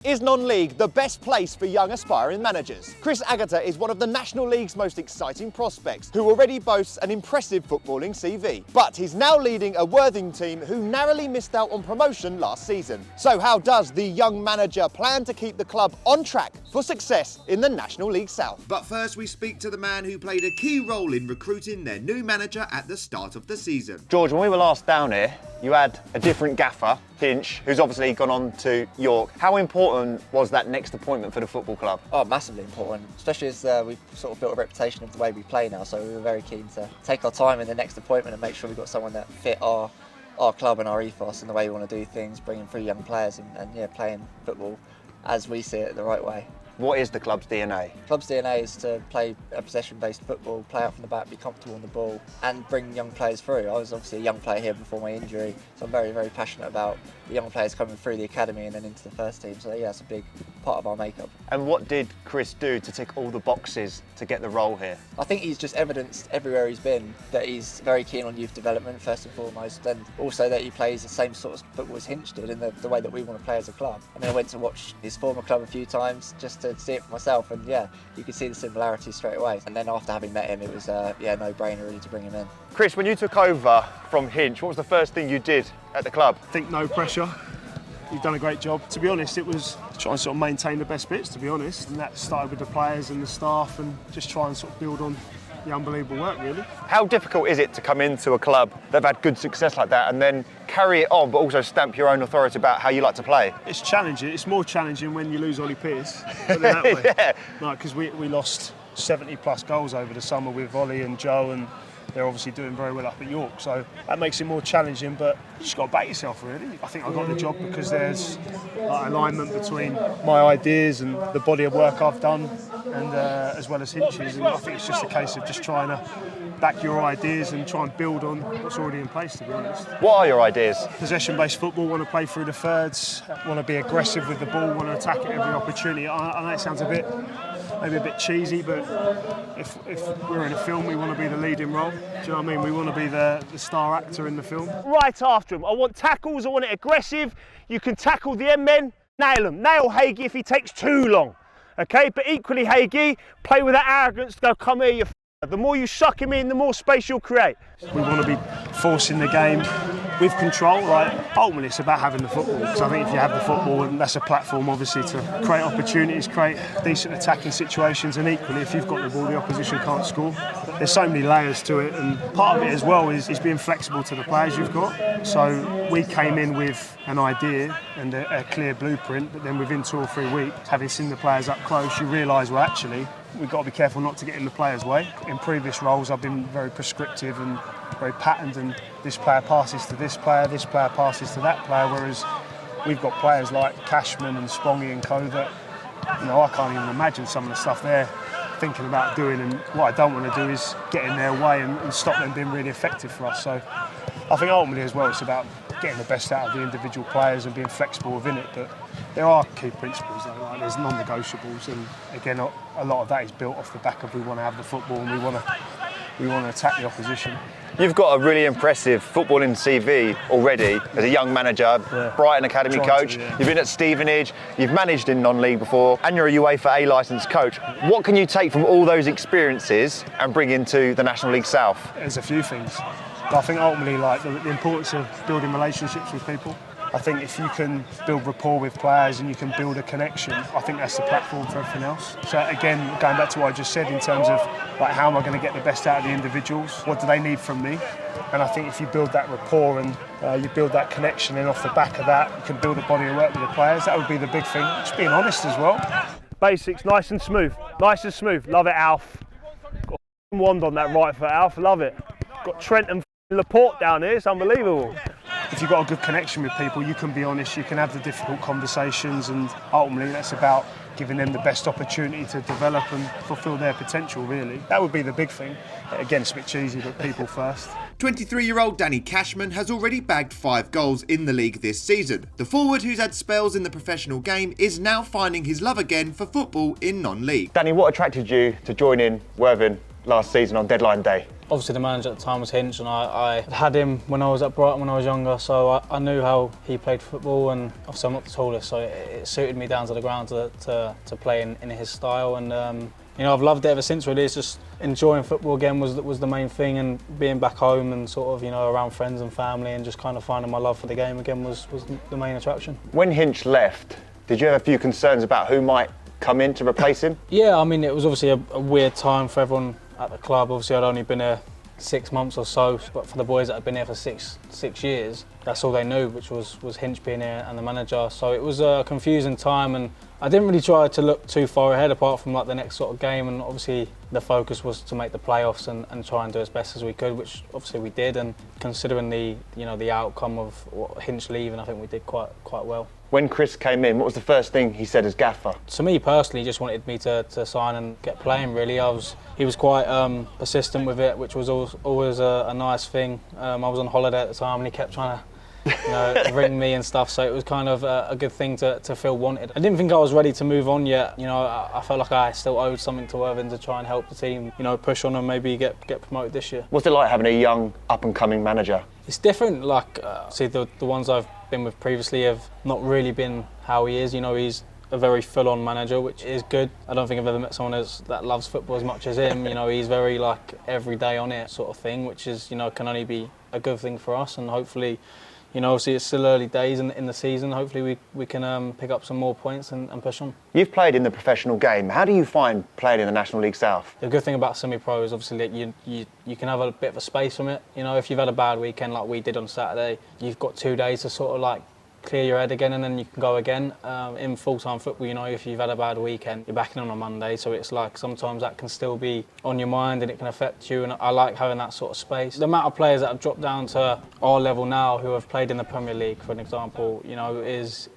Is non-league the best place for young aspiring managers? Chris Agata is one of the National League's most exciting prospects, who already boasts an impressive footballing CV. But he's now leading a Worthing team who narrowly missed out on promotion last season. So how does the young manager plan to keep the club on track for success in the National League South? But first we speak to the man who played a key role in recruiting their new manager at the start of the season. George, when we were last down here, you had a different gaffer, Hinch, who's obviously gone on to York. How important was that next appointment for the football club? Oh, massively important, especially as we've sort of built a reputation of the way we play now, so we were very keen to take our time in the next appointment and make sure we got someone that fit our club and our ethos and the way we want to do things, bringing through young players and playing football as we see it the right way. What is the club's DNA? Club's DNA is to play a possession-based football, play out from the back, be comfortable on the ball, and bring young players through. I was obviously a young player here before my injury, so I'm very, very passionate about the young players coming through the academy and then into the first team. So yeah, it's a big part of our makeup. And what did Chris do to tick all the boxes to get the role here? I think he's just evidenced everywhere he's been that he's very keen on youth development first and foremost, and also that he plays the same sort of football as Hinch did in the way that we want to play as a club. I mean, I went to watch his former club a few times just to see it for myself, and yeah, you could see the similarities straight away. And then after having met him, it was no-brainer really to bring him in. Chris, when you took over from Hinch, what was the first thing you did at the club? I think no pressure. You've done a great job. To be honest, it was trying to sort of maintain the best bits, to be honest. And that started with the players and the staff and just try and sort of build on the unbelievable work, really. How difficult is it to come into a club that have had good success like that and then carry it on, but also stamp your own authority about how you like to play? It's challenging. It's more challenging when you lose Ollie Pearce. Put it that way. Yeah. No, because we lost 70 plus goals over the summer with Ollie and Joe, and they're obviously doing very well up at York, so that makes it more challenging, but you just got to back yourself, really. I think I got the job because there's like alignment between my ideas and the body of work I've done, and as well as Hinch's, and I think it's just a case of just trying to back your ideas and try and build on what's already in place, to be honest. What are your ideas? Possession-based football, want to play through the thirds, want to be aggressive with the ball, want to attack at every opportunity. I know it sounds maybe a bit cheesy, but if we're in a film, we want to be the leading role. Do you know what I mean? We want to be the star actor in the film. Right after him. I want tackles, I want it aggressive. You can tackle the end men, nail him. Nail Hagee if he takes too long. Okay, but equally Hagee, play with that arrogance to go, come here, you f***. The more you suck him in, the more space you'll create. We want to be forcing the game with control, right? Ultimately, it's about having the football. Because I think if you have the football, and that's a platform, obviously, to create opportunities, create decent attacking situations, and equally, if you've got the ball, the opposition can't score. There's so many layers to it, and part of it as well is being flexible to the players you've got. So we came in with an idea and a clear blueprint, but then within 2 or 3 weeks, having seen the players up close, you realise, well, actually, we've got to be careful not to get in the players' way. In previous roles, I've been very prescriptive and very patterned, and this player passes to this player passes to that player, whereas we've got players like Cashman and Spongy and co that, I can't even imagine some of the stuff they're thinking about doing, and what I don't want to do is get in their way and stop them being really effective for us. So I think ultimately as well, it's about getting the best out of the individual players and being flexible within it, but there are key principles though, like there's non-negotiables, and again a lot of that is built off the back of we want to have the football and we want to attack the opposition. You've got a really impressive footballing CV already as a young manager, Brighton Academy coach. You've been at Stevenage, you've managed in non-league before, and you're a UEFA A licensed coach. What can you take from all those experiences and bring into the National League South? There's a few things. But I think ultimately, like the importance of building relationships with people. I think if you can build rapport with players and you can build a connection, I think that's the platform for everything else. So again, going back to what I just said in terms of like how am I going to get the best out of the individuals? What do they need from me? And I think if you build that rapport and you build that connection, and off the back of that, you can build a body of work with the players. That would be the big thing. Just being honest as well. Basics, nice and smooth. Nice and smooth. Love it, Alf. Got a wand on that right foot, Alf. Love it. Got Trent and Laporte down here. It's unbelievable. If you've got a good connection with people, you can be honest, you can have the difficult conversations, and ultimately that's about giving them the best opportunity to develop and fulfil their potential, really. That would be the big thing. Again, it's a bit cheesy, but people first. 23-year-old Danny Cashman has already bagged 5 goals in the league this season. The forward, who's had spells in the professional game, is now finding his love again for football in non-league. Danny, what attracted you to joining Worthing last season on deadline day? Obviously the manager at the time was Hinch, and I had him when I was at Brighton when I was younger, so I knew how he played football, and obviously I'm not the tallest, so it suited me down to the ground to play in his style, and you know, I've loved it ever since. Really, it's just enjoying football again was the main thing, and being back home and sort of, you know, around friends and family, and just kind of finding my love for the game again was the main attraction. When Hinch left, did you have a few concerns about who might come in to replace him? Yeah, I mean, it was obviously a weird time for everyone at the club. Obviously, I'd only been here 6 months or so, but for the boys that had been here for six years, that's all they knew, which was Hinch being here and the manager. So it was a confusing time, and I didn't really try to look too far ahead apart from like the next sort of game, and obviously the focus was to make the playoffs and try and do as best as we could, which obviously we did, and considering the outcome of Hinch leaving, I think we did quite well. When Chris came in, what was the first thing he said as gaffer? To me personally, he just wanted me to sign and get playing really. He was quite persistent with it, which was always a nice thing. I was on holiday at the time and he kept trying to ring me and stuff, so it was kind of a good thing to feel wanted. I didn't think I was ready to move on yet. You know, I felt like I still owed something to Irvine to try and help the team, you know, push on and maybe get promoted this year. What's it like having a young up-and-coming manager? It's different. Like, see, the ones I've been with previously have not really been how he is. You know, he's a very full-on manager, which is good. I don't think I've ever met someone that loves football as much as him. You know, he's very like every day on it sort of thing, which is, you know, can only be a good thing for us, and hopefully, you know, obviously it's still early days in the season. Hopefully we can pick up some more points and push on. You've played in the professional game. How do you find playing in the National League South? The good thing about semi-pro is obviously that you can have a bit of a space from it. You know, if you've had a bad weekend like we did on Saturday, you've got 2 days to sort of like clear your head again, and then you can go again. In full-time football, you know, if you've had a bad weekend, you're back in on a Monday, so it's like sometimes that can still be on your mind and it can affect you, and I like having that sort of space. The amount of players that have dropped down to our level now who have played in the Premier League, for an example, you know, is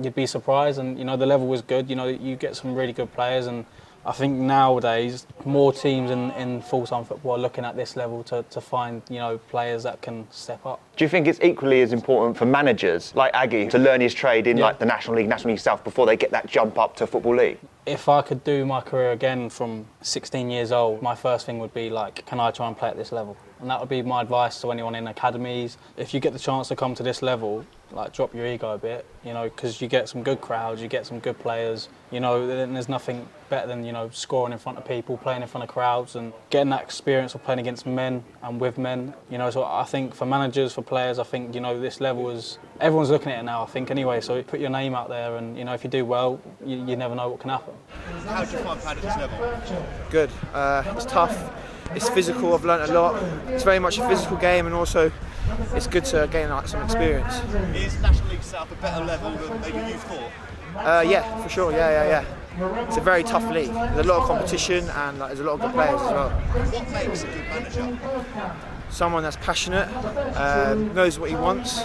you'd be surprised, and you know, the level was good. You know, you get some really good players, and I think nowadays more teams in full-time football are looking at this level to find, you know, players that can step up. Do you think it's equally as important for managers like Aggie to learn his trade in like the National League South before they get that jump up to Football League? If I could do my career again from 16 years old, my first thing would be like, can I try and play at this level? And that would be my advice to anyone in academies. If you get the chance to come to this level, like drop your ego a bit, you know, because you get some good crowds, you get some good players, you know, then there's nothing better than, you know, scoring in front of people, playing in front of crowds and getting that experience of playing against men and with men, you know. So I think for managers, for players, I think, you know, this level is, everyone's looking at it now, I think, anyway, so put your name out there, and, you know, if you do well, you never know what can happen. How do you find playing at this level? Good. It's tough. It's physical. I've learnt a lot. It's very much a physical game, and also it's good to gain like some experience. Is National League South a better level than maybe you thought? Yeah, for sure. Yeah. It's a very tough league. There's a lot of competition, and like, there's a lot of good players as well. What makes a good manager? Someone that's passionate, knows what he wants,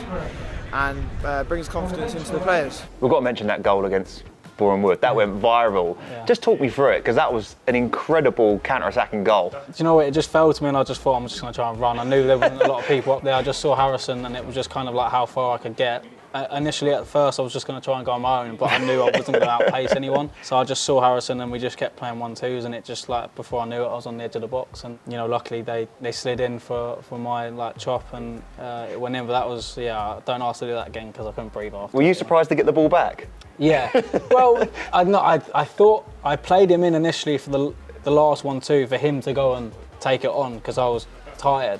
and brings confidence into the players. We've got to mention that goal against Boreham Wood. That went viral. Yeah. Just talk me through it, because that was an incredible counter-attacking goal. Do you know what? It just fell to me, and I just thought I'm just going to try and run. I knew there wasn't a lot of people up there. I just saw Harrison, and it was just kind of like how far I could get. Initially, at first, I was just going to try and go on my own, but I knew I wasn't going to outpace anyone. So I just saw Harrison, and we just kept playing 1-2s, and it just, like, before I knew it, I was on the edge of the box. And, you know, luckily they slid in for my, like, chop, and it went in. But that was, yeah, don't ask to do that again, because I couldn't breathe after. Were you surprised to get the ball back? Yeah. Well, I thought I played him in initially for the last 1-2 for him to go and take it on, because I was tired,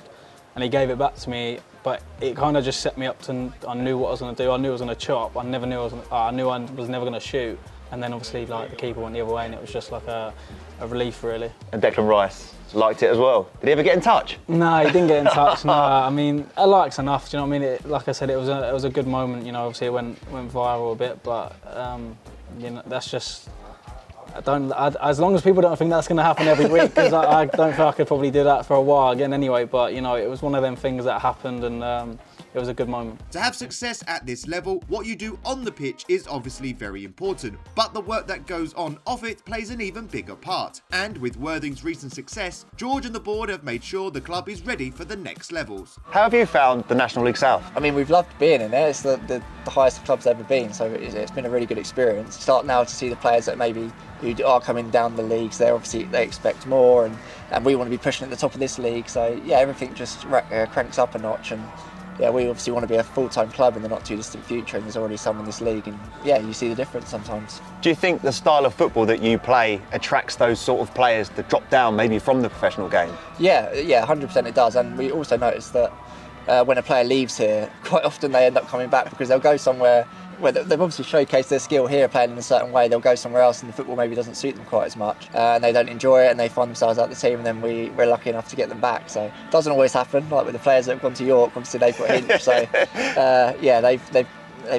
and he gave it back to me. But it kind of just set me up to, I knew what I was going to do. I knew I was going to chop. I knew I was never going to shoot. And then obviously, like, the keeper went the other way, and it was just like a relief, really. And Declan Rice liked it as well. Did he ever get in touch? No, he didn't get in touch. No, I mean, a like's enough. Do you know what I mean? Like I said, it was a good moment. You know, obviously it went viral a bit, but you know, that's just. As long as people don't think that's going to happen every week, because I don't think I could probably do that for a while again anyway. But you know, it was one of them things that happened, and it it was a good moment. To have success at this level, what you do on the pitch is obviously very important, but the work that goes on off it plays an even bigger part. And with Worthing's recent success, George and the board have made sure the club is ready for the next levels. How have you found the National League South? I mean, we've loved being in there. It's the highest the club's ever been, so it's been a really good experience. Start now to see the players that maybe who are coming down the leagues. They expect more, and we want to be pushing at the top of this league. So yeah, everything just cranks up a notch, and yeah, we obviously want to be a full-time club in the not too distant future, and there's already some in this league, and yeah, you see the difference sometimes. Do you think the style of football that you play attracts those sort of players that drop down maybe from the professional game? Yeah, 100% it does, and we also notice that when a player leaves here, quite often they end up coming back because they'll go somewhere where they've obviously showcased their skill here playing in a certain way. They'll go somewhere else and the football maybe doesn't suit them quite as much, and they don't enjoy it and they find themselves out of the team, and then we're lucky enough to get them back. So it doesn't always happen, like with the players that have gone to York, obviously they've got Hinch, so yeah, they've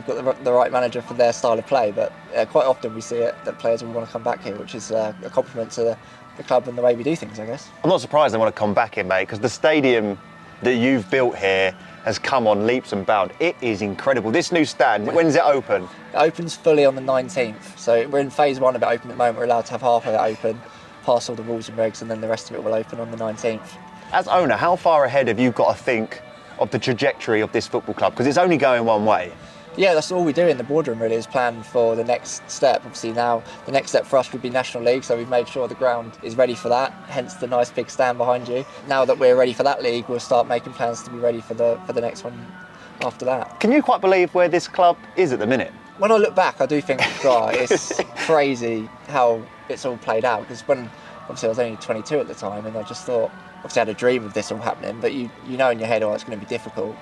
got the right manager for their style of play, but quite often we see it that players will want to come back here, which is a compliment to the club and the way we do things, I guess. I'm not surprised they want to come back here, mate, because the stadium that you've built here has come on leaps and bounds. It is incredible. This new stand, when's it open? It opens fully on the 19th. So we're in phase 1 of it open at the moment. We're allowed to have half of it open, pass all the rules and regs, and then the rest of it will open on the 19th. As owner, how far ahead have you got to think of the trajectory of this football club? Because it's only going one way. Yeah, that's all we do in the boardroom really, is plan for the next step. Obviously now the next step for us would be National League, so we've made sure the ground is ready for that, hence the nice big stand behind you. Now that we're ready for that league, we'll start making plans to be ready for the next one after that. Can you quite believe where this club is at the minute? When I look back, I do think, God, it's crazy how it's all played out, because when obviously I was only 22 at the time, and I just thought, obviously I had a dream of this all happening, but you know in your head, oh, it's going to be difficult.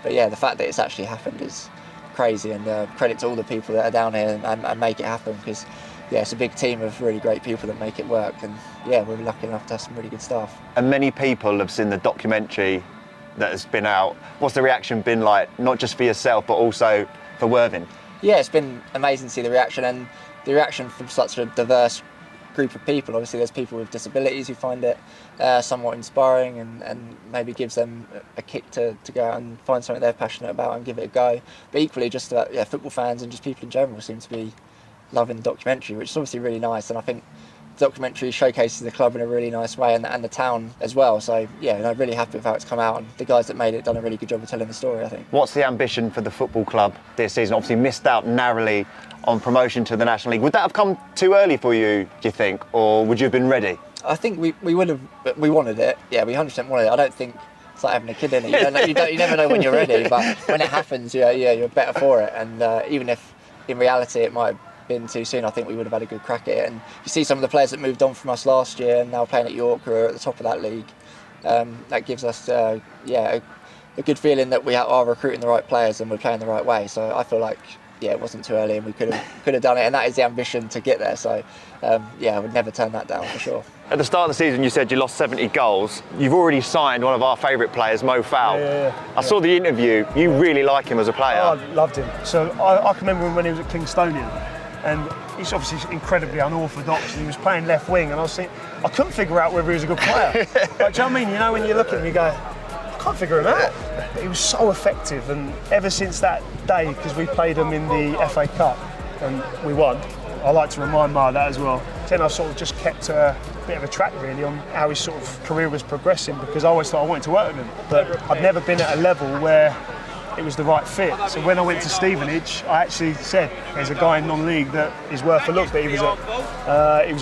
But yeah, the fact that it's actually happened is crazy, and credit to all the people that are down here and make it happen, because yeah, it's a big team of really great people that make it work, and yeah, we're lucky enough to have some really good staff. And many people have seen the documentary that has been out. What's the reaction been like, not just for yourself but also for Worthing? Yeah, it's been amazing to see the reaction, and the reaction from such a diverse group of people. Obviously there's people with disabilities who find it somewhat inspiring, and maybe gives them a kick to go out and find something they're passionate about and give it a go. But equally just football fans and just people in general seem to be loving the documentary, which is obviously really nice, and I think the documentary showcases the club in a really nice way, and the town as well. So yeah, I'm really happy with how it's come out, and the guys that made it done a really good job of telling the story, I think. What's the ambition for the football club this season? Obviously missed out narrowly on promotion to the National League. Would that have come too early for you, do you think, or would you have been ready? I think we would have. We wanted it. Yeah, we 100% wanted it. I don't think it's like having a kid in it. You never know when you're ready, but when it happens, you're better for it. And even if in reality it might have been too soon, I think we would have had a good crack at it. And you see some of the players that moved on from us last year and now playing at York, who are at the top of that league. That gives us a good feeling that we are recruiting the right players and we're playing the right way. So I feel like it wasn't too early, and we could have done it, and that is the ambition to get there. So I would never turn that down for sure. At the start of the season, you said you lost 70 goals. You've already signed one of our favourite players, Mo Faal. I saw the interview. You really like him as a player. Oh, I loved him. So I can remember when he was at Kingstonian, and he's obviously incredibly unorthodox, and he was playing left wing, and I was thinking, I couldn't figure out whether he was a good player. Like, do you know what I mean? You know, when you look at him, you go, I can't figure him out. But he was so effective, and ever since that day, because we played him in the FA Cup and we won, I like to remind Mo of that as well. Then I sort of just kept a bit of a track really on how his sort of career was progressing, because I always thought I wanted to work with him, but I'd never been at a level where it was the right fit. So when I went to Stevenage, I actually said there's a guy in non-league that is worth a look, but he was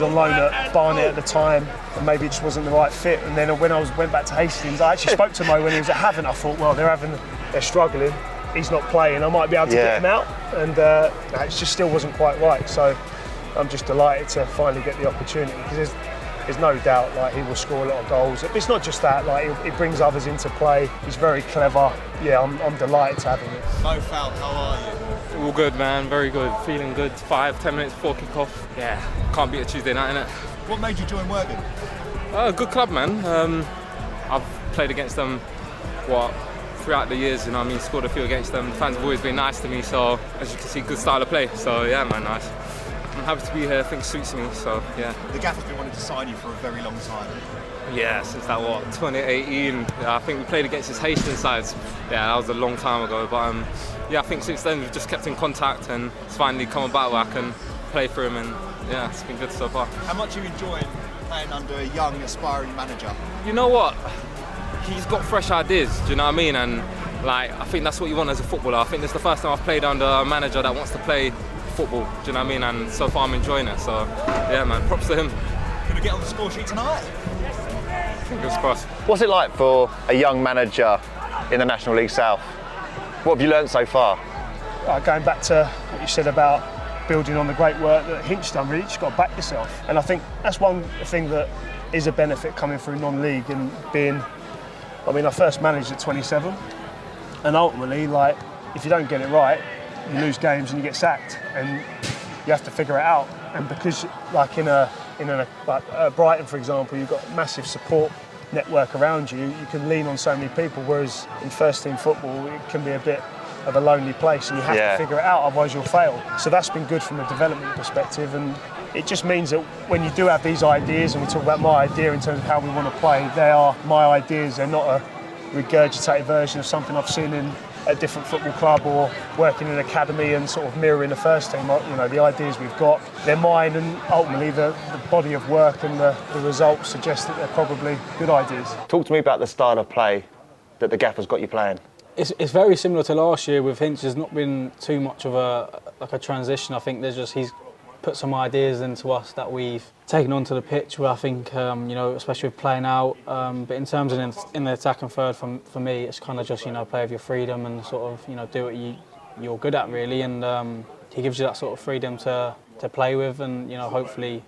on loan at Barnet at the time, and maybe it just wasn't the right fit. And then when I went back to Hastings, I actually spoke to Mo when he was at Havant. I thought, well, they're struggling. He's not playing. I might be able to get him out, and it just still wasn't quite right. So I'm just delighted to finally get the opportunity, because there's no doubt like he will score a lot of goals. It's not just that, like he brings others into play. He's very clever. Yeah, I'm delighted to have him. Mo Faal, how are you? All good, man. Very good. Feeling good. 5-10 minutes before kick-off. Yeah, can't beat a Tuesday night, innit? What made you join Worthing? Good club, man. I've played against them throughout the years, you know what I mean, scored a few against them. The fans have always been nice to me, so as you can see, good style of play. So yeah, man, nice. I'm happy to be here. I think it suits me. So yeah. The gaffer's been wanting to sign you for a very long time. Yeah, since that 2018. Yeah, I think we played against his Haitian sides. Yeah, that was a long time ago. But yeah, I think since then we've just kept in contact, and it's finally come about where I can play for him, and yeah, it's been good so far. How much are you enjoying playing under a young, aspiring manager? You know what? He's got fresh ideas. Do you know what I mean? And like, I think that's what you want as a footballer. I think this is the first time I've played under a manager that wants to play football. Do you know what I mean? And so far I'm enjoying it. So yeah, man, props to him. Gonna get on the score sheet tonight? Fingers crossed. What's it like for a young manager in the National League South? What have you learnt so far? Going back to what you said about building on the great work that Hinch done, really, you just got to back yourself. And I think that's one thing that is a benefit coming through non-league and being, I first managed at 27, and ultimately, like, if you don't get it right, you lose games and you get sacked, and you have to figure it out. And because, like Brighton, for example, you've got massive support network around you, you can lean on so many people, whereas in first team football it can be a bit of a lonely place and you have to figure it out, otherwise you'll fail. So that's been good from a development perspective, and it just means that when you do have these ideas, and we talk about my idea in terms of how we want to play, they are my ideas, they're not a regurgitated version of something I've seen in a different football club or working in an academy and sort of mirroring the first team. The ideas we've got, they're mine, and ultimately the body of work and the results suggest that they're probably good ideas. Talk to me about the style of play that the gaffer's got you playing. It's very similar to last year with Hinch. There's not been too much of a transition. I think he's put some ideas into us that we've taken onto the pitch, where I think, especially with playing out, but in terms of in the attack and third, for me, it's kind of just, play with your freedom and sort of, do what you're good at, really, and he gives you that sort of freedom to play with, and, hopefully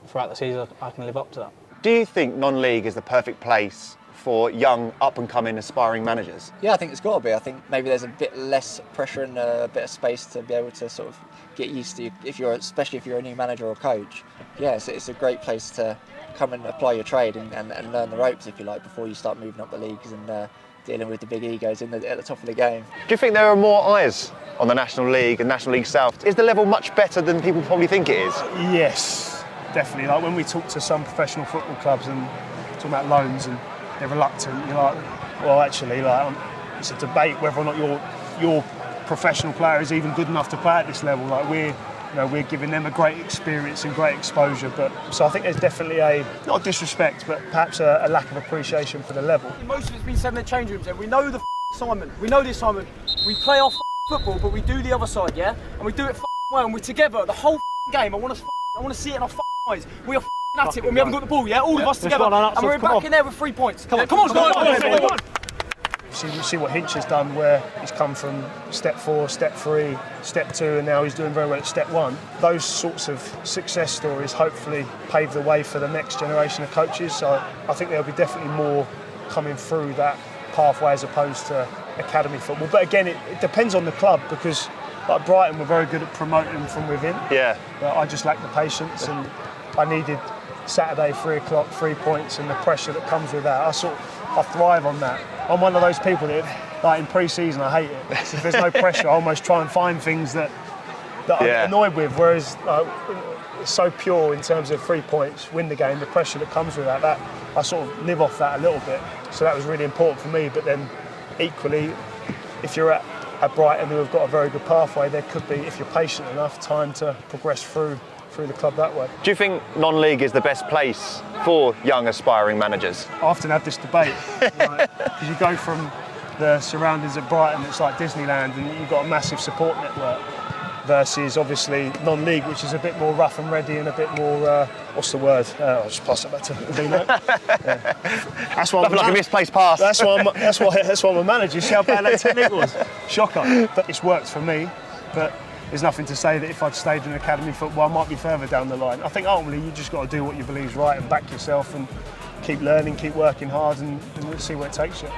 throughout the season I can live up to that. Do you think non-league is the perfect place for young, up-and-coming, aspiring managers? Yeah, I think it's got to be. I think maybe there's a bit less pressure and a bit of space to be able to sort of get used to, especially if you're a new manager or coach. Yeah, it's a great place to come and apply your trade and learn the ropes, if you like, before you start moving up the leagues and dealing with the big egos at the top of the game. Do you think there are more eyes on the National League and National League South? Is the level much better than people probably think it is? Yes, definitely. Like when we talk to some professional football clubs and talk about loans, and they're reluctant, you're like, well, actually, it's a debate whether or not your professional player is even good enough to play at this level. Like we're giving them a great experience and great exposure, so I think there's definitely not disrespect, but perhaps a lack of appreciation for the level. Most of it's been said in the change rooms, and we know the assignment. We know the assignment. We play our football, but we do the other side, yeah? And we do it well, and we're together the whole game. I want to see it in our eyes. We are at it when we haven't got the ball, yeah? All of us together, and we're back in there with 3 points. Come on. You see what Hinch has done, where he's come from step 4, step 3, step 2, and now he's doing very well at step 1. Those sorts of success stories hopefully pave the way for the next generation of coaches. So I think there'll be definitely more coming through that pathway as opposed to academy football. But again, it depends on the club, because like Brighton were very good at promoting from within. Yeah. But I just lacked the patience, and I needed Saturday 3 o'clock, 3 points, and the pressure that comes with that. I thrive on that. I'm one of those people that, like in pre-season, I hate it. So if there's no pressure, I almost try and find things that I'm annoyed with. Whereas it's so pure in terms of 3 points, win the game, the pressure that comes with that I sort of live off that a little bit. So that was really important for me. But then equally, if you're at Brighton, who have got a very good pathway, there could be, if you're patient enough, time to progress through the club that way. Do you think non-league is the best place for young aspiring managers? I often have this debate, because you go from the surroundings of Brighton, it's like Disneyland, and you've got a massive support network, versus obviously non-league, which is a bit more rough and ready and a bit more, what's the word? I'll just pass it back to Dino. That's why like a misplaced pass. That's why I'm a manager. See how bad that technique was? Shocker. But it's worked for me. But there's nothing to say that if I'd stayed in academy football, I might be further down the line. I think ultimately you just got to do what you believe is right and back yourself and keep learning, keep working hard, and see where it takes you.